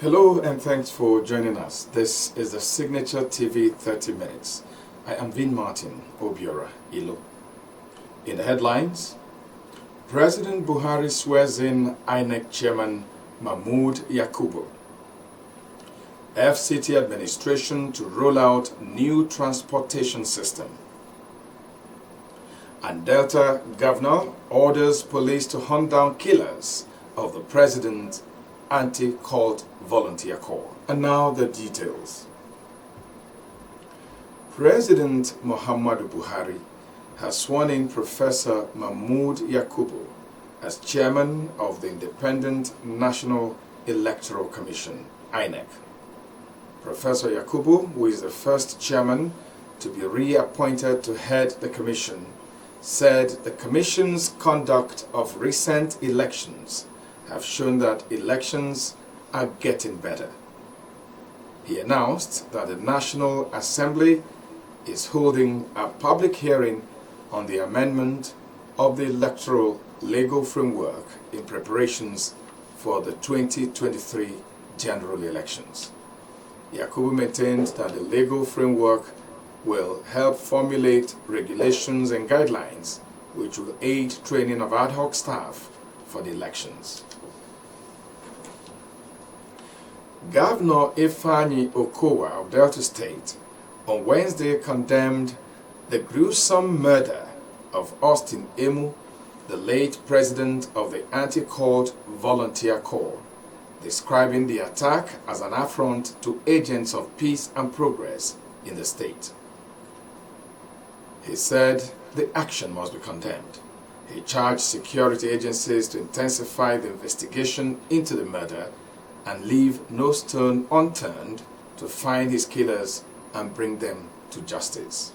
Hello and thanks for joining us. This is the Signature TV 30 Minutes. I am Vin Martin Obiora Ilo. In the headlines, President Buhari swears in INEC Chairman Mahmood Yakubu. FCT Administration to roll out new transportation system. And Delta Governor orders police to hunt down killers of the President's anti-cult volunteer corps. And now the details. President Muhammadu Buhari has sworn in Professor Mahmood Yakubu as chairman of the Independent National Electoral Commission, INEC. Professor Yakubu, who is the first chairman to be reappointed to head the commission, said the commission's conduct of recent elections have shown that elections are getting better. He announced that the National Assembly is holding a public hearing on the amendment of the electoral legal framework in preparations for the 2023 general elections. Yakubu maintained that the legal framework will help formulate regulations and guidelines which will aid training of ad hoc staff for the elections. Governor Ifeanyi Okowa of Delta State on Wednesday condemned the gruesome murder of Austin Emu, the late president of the Anti-Cult Volunteer Corps, describing the attack as an affront to agents of peace and progress in the state. He said the action must be condemned. He charged security agencies to intensify the investigation into the murder and leave no stone unturned to find his killers and bring them to justice.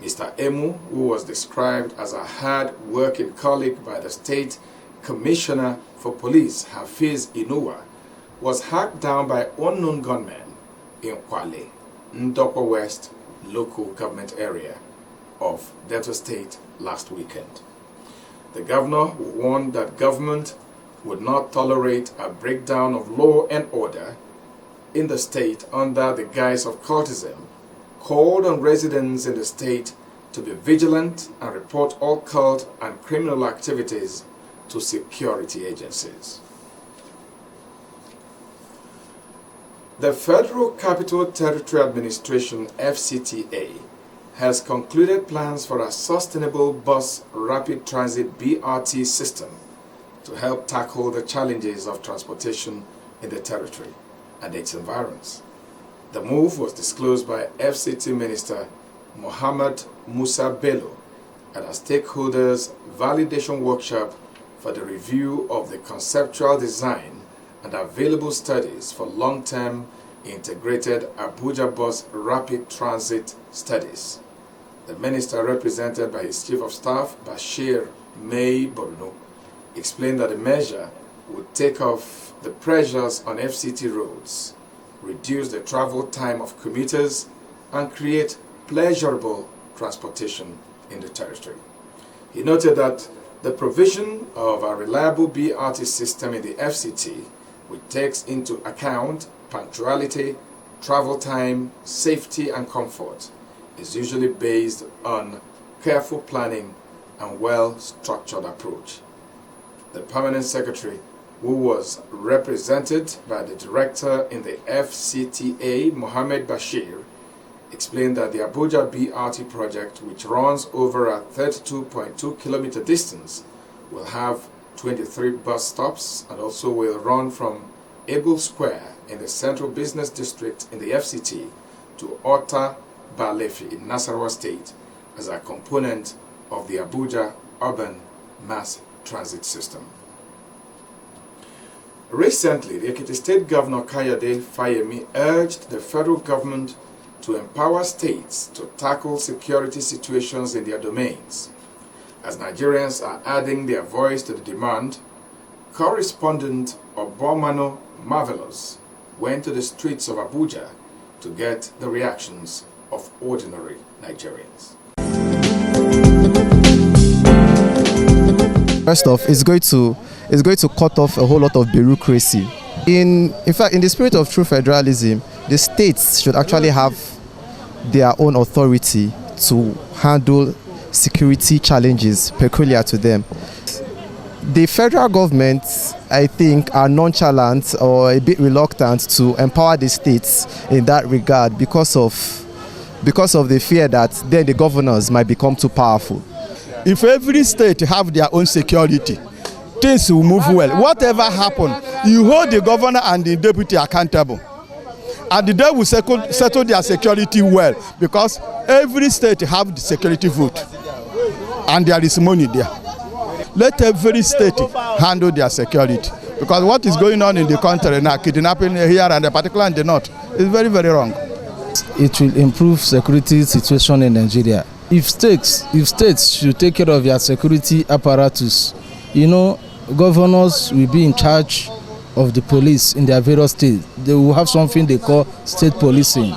Mr. Emu, who was described as a hard-working colleague by the State Commissioner for Police, Hafiz Inuwa, was hacked down by unknown gunmen in Kwale, Ndokwa West local government area of Delta State last weekend. The governor warned that government would not tolerate a breakdown of law and order in the state under the guise of cultism, called on residents in the state to be vigilant and report all cult and criminal activities to security agencies. The Federal Capital Territory Administration, FCTA, has concluded plans for a sustainable bus rapid transit BRT system to help tackle the challenges of transportation in the territory and its environs. The move was disclosed by FCT Minister Mohammed Musa Bello at a stakeholders validation workshop for the review of the conceptual design and available studies for long-term integrated Abuja bus rapid transit studies. The minister, represented by his Chief of Staff, Bashir May Borno, explained that the measure would take off the pressures on FCT roads, reduce the travel time of commuters, and create pleasurable transportation in the territory. He noted that the provision of a reliable BRT system in the FCT, which takes into account punctuality, travel time, safety, and comfort, is usually based on careful planning and well-structured approach. The permanent secretary, who was represented by the director in the FCTA, Mohammed Bashir, explained that the Abuja BRT project, which runs over a 32.2 kilometer distance, will have 23 bus stops and also will run from Able Square in the Central Business District in the FCT to Ota Balefi in Nasarawa State as a component of the Abuja Urban Mass Transit System. Recently, the Ekiti State Governor Kayode Fayemi urged the federal government to empower states to tackle security situations in their domains. As Nigerians are adding their voice to the demand, correspondent Obomano Marvelous went to the streets of Abuja to get the reactions of ordinary Nigerians. First off, it's going to cut off a whole lot of bureaucracy In fact, in the spirit of true federalism, the states should actually have their own authority to handle security challenges peculiar to them. The federal government, I think, are nonchalant or a bit reluctant to empower the states in that regard because of the fear that then the governors might become too powerful. If every state have their own security, things will move well. Whatever happens, you hold the governor and the deputy accountable. And they will settle their security well because every state have the security vote. And there is money there. Let every state handle their security. Because what is going on in the country now, kidnapping here and particularly in the north, is very, very wrong. It will improve security situation in Nigeria. If states should take care of their security apparatus, governors will be in charge of the police in their various states. They will have something they call state policing.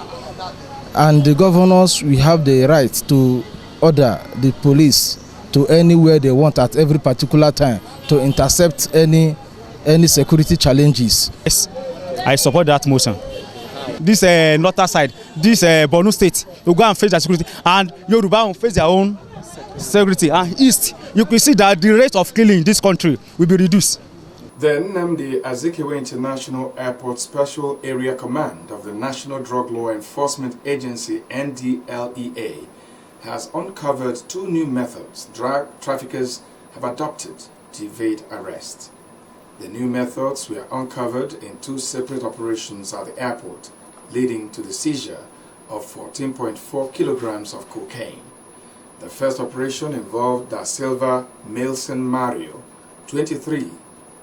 And the governors will have the right to order the police to anywhere they want at every particular time to intercept any security challenges. Yes, I support that motion. This northern side, this Borno state, will go and face their security, and Yoruba will face their own security. And east, you can see that the rate of killing in this country will be reduced. Then the Azikiwe International Airport Special Area Command of the National Drug Law Enforcement Agency, NDLEA, has uncovered 2 new methods drug traffickers have adopted to evade arrest. The new methods were uncovered in 2 separate operations at the airport, leading to the seizure of 14.4 kilograms of cocaine. The first operation involved Da Silva Milson Mario, 23,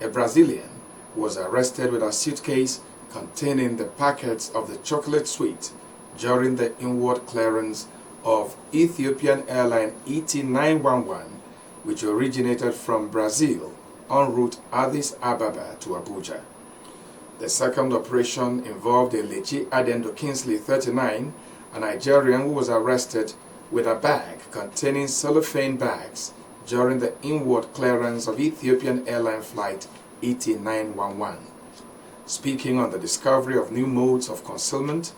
a Brazilian, who was arrested with a suitcase containing the packets of the chocolate sweet during the inward clearance of Ethiopian airline ET911, which originated from Brazil en route Addis Ababa to Abuja. The second operation involved a Lechi Adendo Kingsley, 39, a Nigerian who was arrested with a bag containing cellophane bags during the inward clearance of Ethiopian airline flight ET911. Speaking on the discovery of new modes of concealment,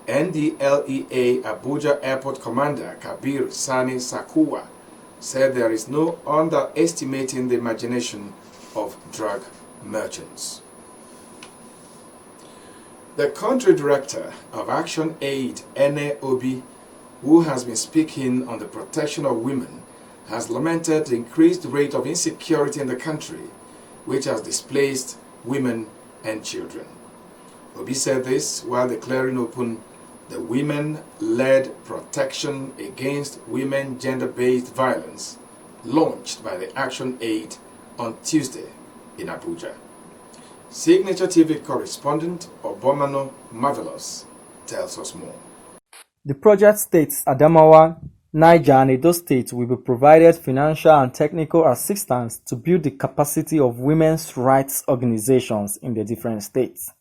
NDLEA Abuja Airport Commander Kabir Sani Sakuwa said there is no underestimating the imagination of drug merchants. The country director of Action Aid, Ene Obi, who has been speaking on the protection of women, has lamented the increased rate of insecurity in the country, which has displaced women and children. Obi said this while declaring open the Women-Led Protection Against Women Gender-Based Violence, launched by the Action Aid on Tuesday in Abuja. SignatureTV correspondent Obomano Marvelous tells us more. The project states Adamawa, Niger and Edo State will be provided financial and technical assistance to build the capacity of women's rights organizations in the different states.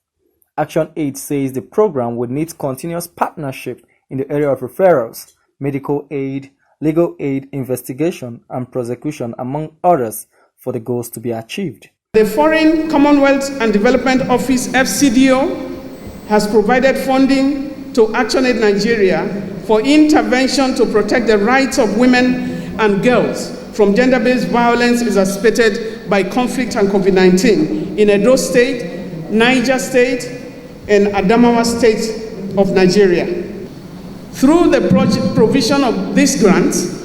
Action Aid says the program would need continuous partnership in the area of referrals, medical aid, legal aid, investigation, and prosecution, among others, for the goals to be achieved. The Foreign Commonwealth and Development Office, FCDO, has provided funding to Action Aid Nigeria for intervention to protect the rights of women and girls from gender-based violence exacerbated by conflict and COVID-19 in Edo State, Niger State, and Adamawa State of Nigeria. Through the provision of these grants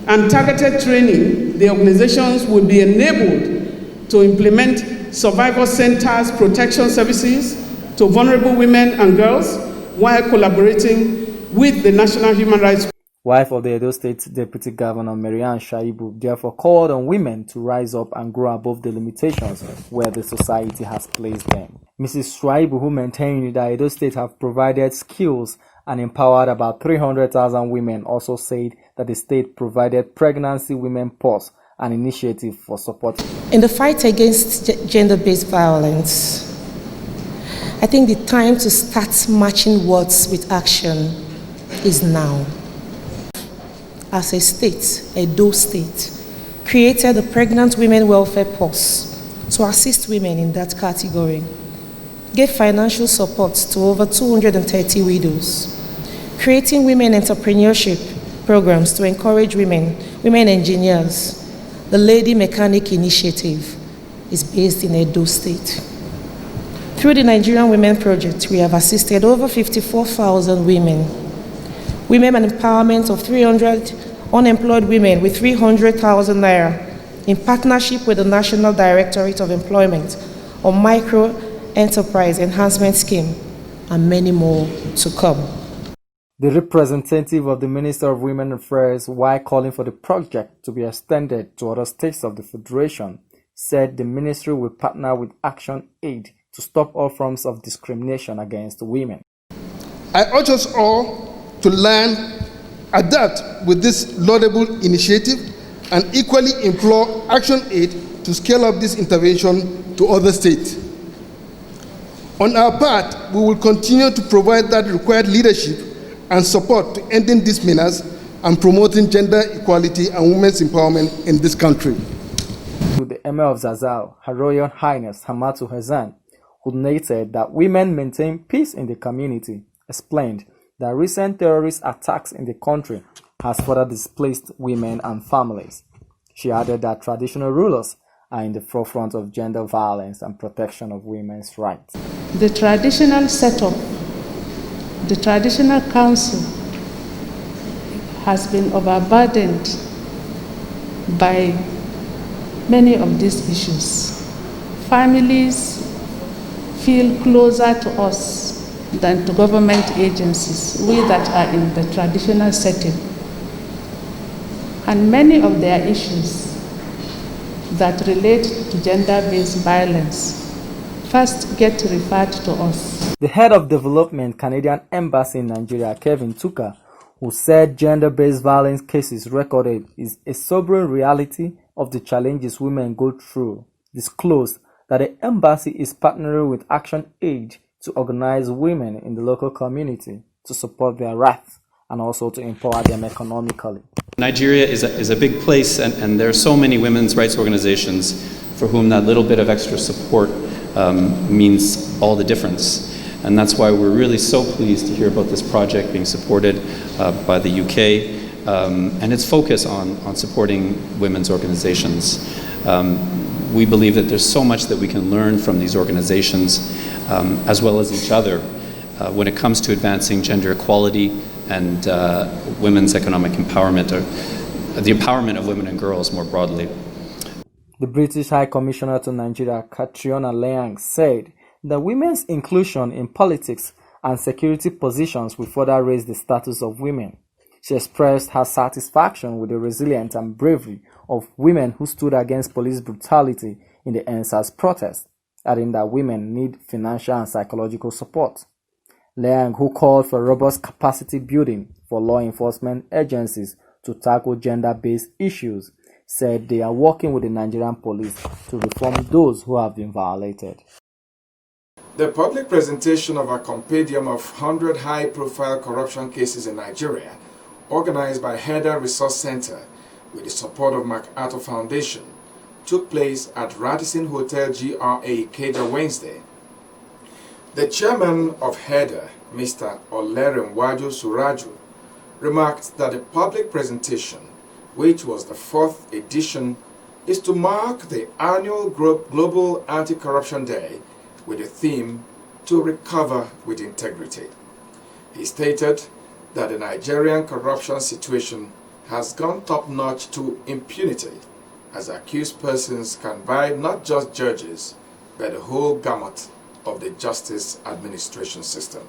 and targeted training, the organizations will be enabled to implement survival centers, protection services to vulnerable women and girls while collaborating with the National Human Rights. Wife of the Edo State Deputy Governor Marian Shaibu therefore called on women to rise up and grow above the limitations where the society has placed them. Mrs. Shaibu, who maintained that Edo State have provided skills and empowered about 300,000 women, also said that the state provided pregnancy women pause, an initiative for support. In the fight against gender-based violence, I think the time to start matching words with action is now. As a state, Edo State created the Pregnant Women Welfare Pause to assist women in that category. gave financial support to over 230 widows, creating women entrepreneurship programs to encourage women engineers. The Lady Mechanic Initiative is based in Edo State. Through the Nigerian Women Project, we have assisted over 54,000 women empowerment of 300 unemployed women with 300,000 naira in partnership with the National Directorate of Employment on Micro Enterprise Enhancement Scheme, and many more to come. The representative of the Minister of Women Affairs, while calling for the project to be extended to other states of the Federation, said the ministry will partner with Action Aid to stop all forms of discrimination against women. I urge us all to learn, adapt with this laudable initiative, and equally implore Action Aid to scale up this intervention to other states. On our part, we will continue to provide that required leadership and support to ending these menace and promoting gender equality and women's empowerment in this country. To the Emir of Zazzau, Her Royal Highness Hamatu Hassan, who noted that women maintain peace in the community, explained that recent terrorist attacks in the country has further displaced women and families. She added that traditional rulers are in the forefront of gender violence and protection of women's rights. The traditional setup, the traditional council has been overburdened by many of these issues. Families feel closer to us than to government agencies, we that are in the traditional setting. And many of their issues that relate to gender-based violence first get referred to us. The head of development Canadian Embassy in Nigeria, Kevin Tuka, who said gender-based violence cases recorded is a sobering reality of the challenges women go through, disclosed that the embassy is partnering with Action Aid to organize women in the local community to support their rights and also to empower them economically. Nigeria is a big place, and there are so many women's rights organizations for whom that little bit of extra support means all the difference. And that's why we're really so pleased to hear about this project being supported by the UK and its focus on supporting women's organizations. We believe that there's so much that we can learn from these organizations as well as each other when it comes to advancing gender equality and women's economic empowerment, or the empowerment of women and girls more broadly. The British High Commissioner to Nigeria, Catriona Leang, said that women's inclusion in politics and security positions will further raise the status of women. She expressed her satisfaction with the resilience and bravery of women who stood against police brutality in the NSAS protest, adding that women need financial and psychological support. Leang, who called for robust capacity building for law enforcement agencies to tackle gender-based issues, said they are working with the Nigerian police to reform those who have been violated. The public presentation of a compendium of 100 high-profile corruption cases in Nigeria, organized by HEDA Resource Center with the support of MacArthur Foundation, took place at Radisson Hotel GRA Ikeja Wednesday. The chairman of HEDA, Mr. Olerenwaju Suraju, remarked that the public presentation, which was the 4th edition, is to mark the annual Global Anti-Corruption Day with the theme "To Recover with Integrity." He stated that the Nigerian corruption situation has gone top-notch to impunity, as accused persons can bribe not just judges, but the whole gamut of the justice administration system.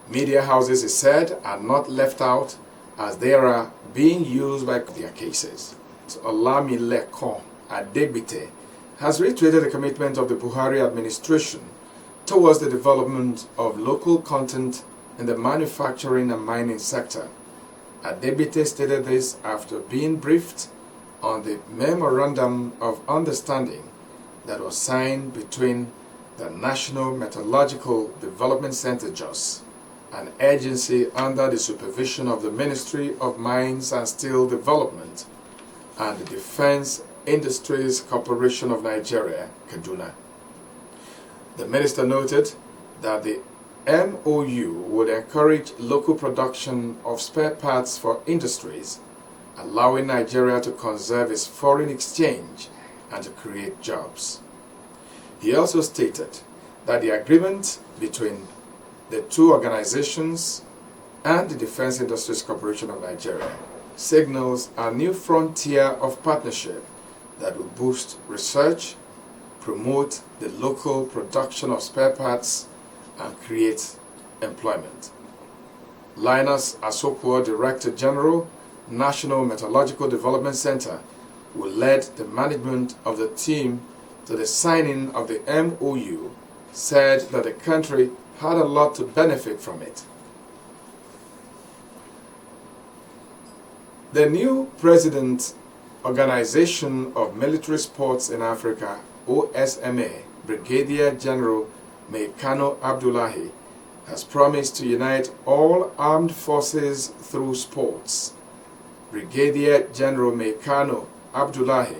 Media houses, he said, are not left out, as they are being used by their cases. Olamilekon Adegbite has reiterated the commitment of the Buhari administration towards the development of local content in the manufacturing and mining sector. Adegbite stated this after being briefed on the Memorandum of Understanding that was signed between the National Metallurgical Development Center JOS, an agency under the supervision of the Ministry of Mines and Steel Development, and the Defense Industries Corporation of Nigeria, Kaduna. The minister noted that the MOU would encourage local production of spare parts for industries, allowing Nigeria to conserve its foreign exchange and to create jobs. He also stated that the agreement between the two organizations and the Defense Industries Corporation of Nigeria signals a new frontier of partnership that will boost research, promote the local production of spare parts, and create employment. Linus Asokwo, Director General, National Metallurgical Development Center, who led the management of the team to the signing of the MOU, said that the country had a lot to benefit from it. The new President Organization of Military Sports in Africa, OSMA, Brigadier General Meikano Abdullahi, has promised to unite all armed forces through sports. Brigadier General Meikano Abdullahi,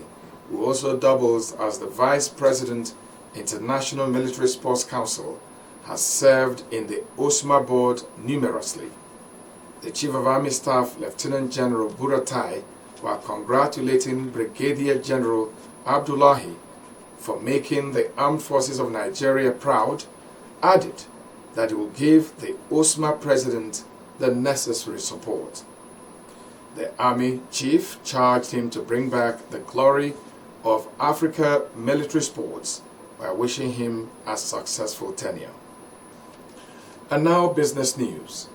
who also doubles as the Vice President, International Military Sports Council, has served in the OSMA board numerously. The Chief of Army Staff, Lieutenant General Buratai, while congratulating Brigadier General Abdullahi for making the Armed Forces of Nigeria proud, added that he will give the OSMA president the necessary support. The Army Chief charged him to bring back the glory of Africa military sports while wishing him a successful tenure. And now business news.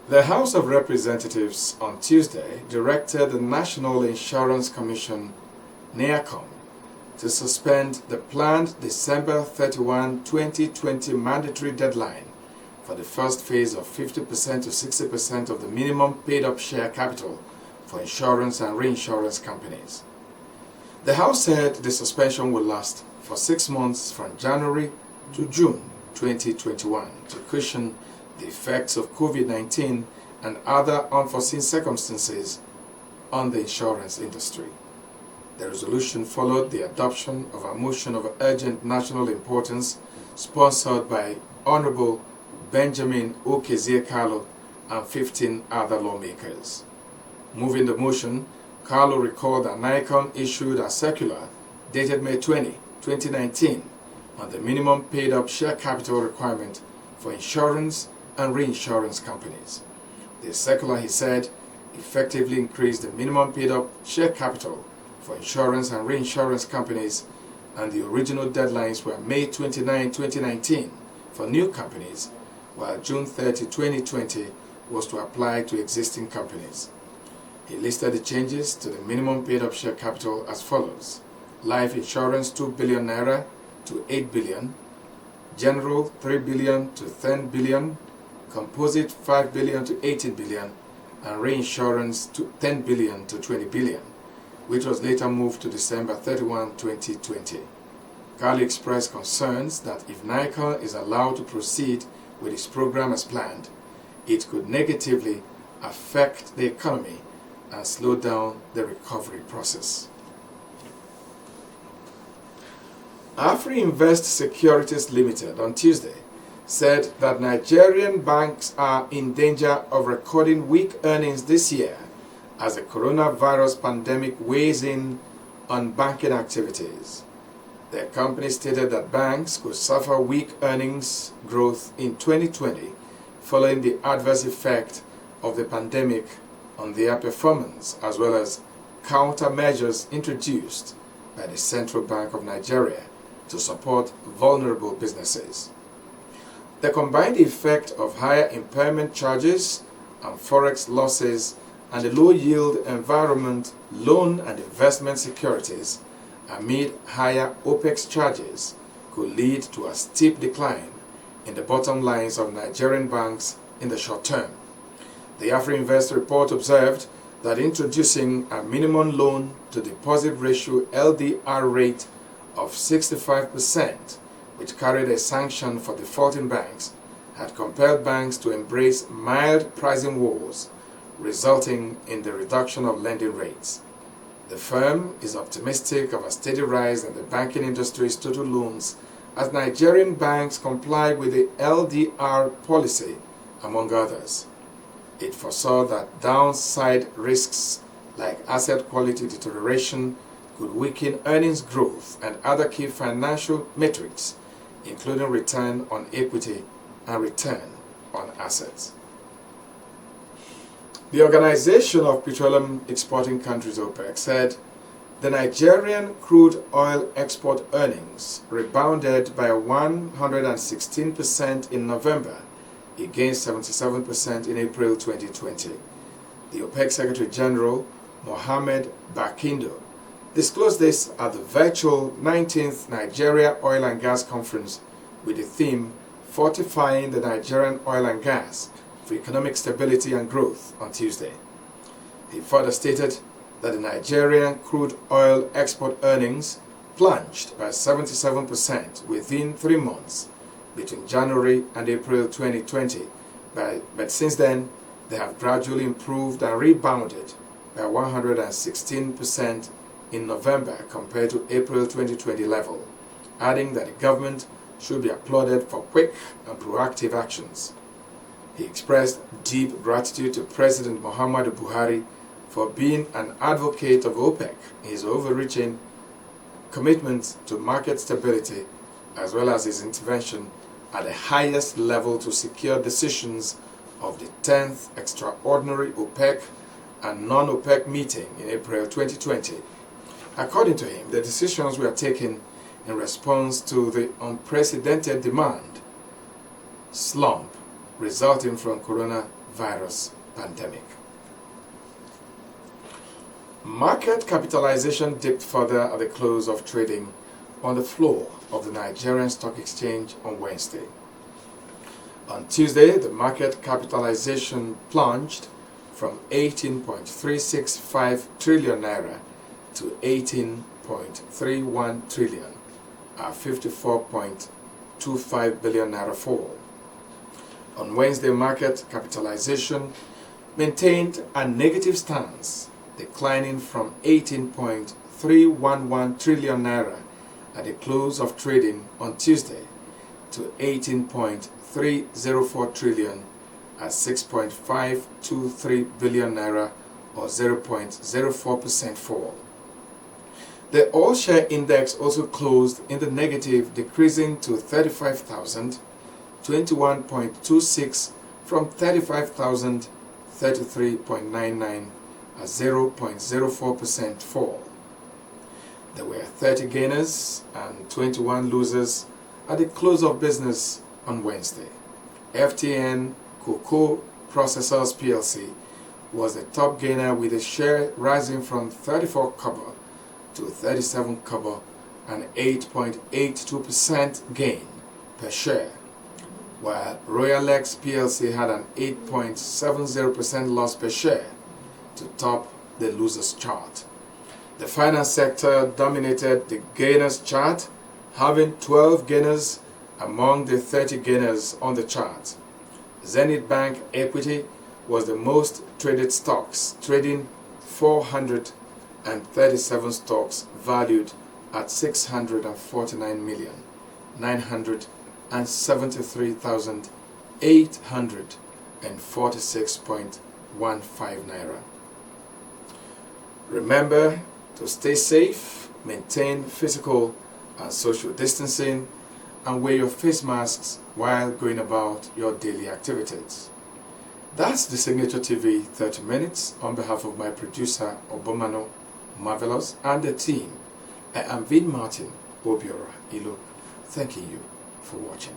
The House of Representatives on Tuesday directed the National Insurance Commission, NEACOM, to suspend the planned December 31, 2020 mandatory deadline for the first phase of 50% to 60% of the minimum paid-up share capital for insurance and reinsurance companies. The House said the suspension will last for 6 months from January to June 2021 to cushion the effects of COVID-19 and other unforeseen circumstances on the insurance industry. The resolution followed the adoption of a motion of urgent national importance sponsored by Honorable Benjamin Okezie Kalu and 15 other lawmakers. Moving the motion, Kalu recalled that NICOM issued a circular dated May 20, 2019 on the minimum paid-up share capital requirement for insurance and reinsurance companies. The circular, he said, effectively increased the minimum paid-up share capital for insurance and reinsurance companies, and the original deadlines were May 29, 2019 for new companies, while June 30, 2020 was to apply to existing companies. He listed the changes to the minimum paid-up share capital as follows: life insurance 2 billion naira to 8 billion, general 3 billion to 10 billion, composite 5 billion to 18 billion, and reinsurance to 10 billion to 20 billion, which was later moved to December 31, 2020. Kalu expressed concerns that if NICOM is allowed to proceed with its program as planned, it could negatively affect the economy and slow down the recovery process. AfriInvest Securities Limited on Tuesday said that Nigerian banks are in danger of recording weak earnings this year as the coronavirus pandemic weighs in on banking activities. The company stated that banks could suffer weak earnings growth in 2020 following the adverse effect of the pandemic on their performance, as well as countermeasures introduced by the Central Bank of Nigeria to support vulnerable businesses. The combined effect of higher impairment charges and forex losses and the low-yield environment loan and investment securities amid higher OPEX charges could lead to a steep decline in the bottom lines of Nigerian banks in the short term. The AfriInvest report observed that introducing a minimum loan to deposit ratio LDR rate of 65%, which carried a sanction for defaulting banks, had compelled banks to embrace mild pricing wars, resulting in the reduction of lending rates. The firm is optimistic of a steady rise in the banking industry's total loans as Nigerian banks comply with the LDR policy, among others. It foresaw that downside risks like asset quality deterioration could weaken earnings growth and other key financial metrics, including return on equity and return on assets. The Organization of Petroleum Exporting Countries, OPEC, said the Nigerian crude oil export earnings rebounded by 116% in November, against 77% in April 2020. The OPEC Secretary General, Mohammed Bakindo, disclosed this at the virtual 19th Nigeria Oil and Gas Conference with the theme Fortifying the Nigerian Oil and Gas for Economic Stability and Growth on Tuesday. He further stated that the Nigerian crude oil export earnings plunged by 77% within 3 months between January and April 2020, but since then they have gradually improved and rebounded by 116% in November compared to April 2020 level, adding that the government should be applauded for quick and proactive actions. He expressed deep gratitude to President Muhammadu Buhari for being an advocate of OPEC in his overreaching commitment to market stability, as well as his intervention at the highest level to secure decisions of the 10th extraordinary OPEC and non-OPEC meeting in April 2020. According to him, the decisions were taken in response to the unprecedented demand slump resulting from coronavirus pandemic. Market capitalization dipped further at the close of trading on the floor of the Nigerian Stock Exchange on Wednesday. On Tuesday, the market capitalization plunged from 18.365 trillion naira to 18.31 trillion, a 54.25 billion naira fall. On Wednesday, market capitalization maintained a negative stance, declining from 18.311 trillion naira at the close of trading on Tuesday to 18.304 trillion at 6.523 billion naira, or 0.04% fall. The all-share index also closed in the negative, decreasing to 35,021.26 from 35,033.99, a 0.04% fall. There were 30 gainers and 21 losers at the close of business on Wednesday. FTN Cocoa Processors PLC was the top gainer, with a share rising from 34 kobo to 37 kobo, an 8.82% gain per share, while Royalex PLC had an 8.70% loss per share to top the losers chart. The finance sector dominated the gainers chart, having 12 gainers among the 30 gainers on the chart. Zenith Bank Equity was the most traded stocks, trading 437 stocks valued at 649,973,846.15 naira. Remember to stay safe, maintain physical and social distancing, and wear your face masks while going about your daily activities. That's the Signature TV 30 Minutes. On behalf of my producer, Obomano Marvelous, and the team, I am Vin Martin Obiora Ilo, thanking you for watching.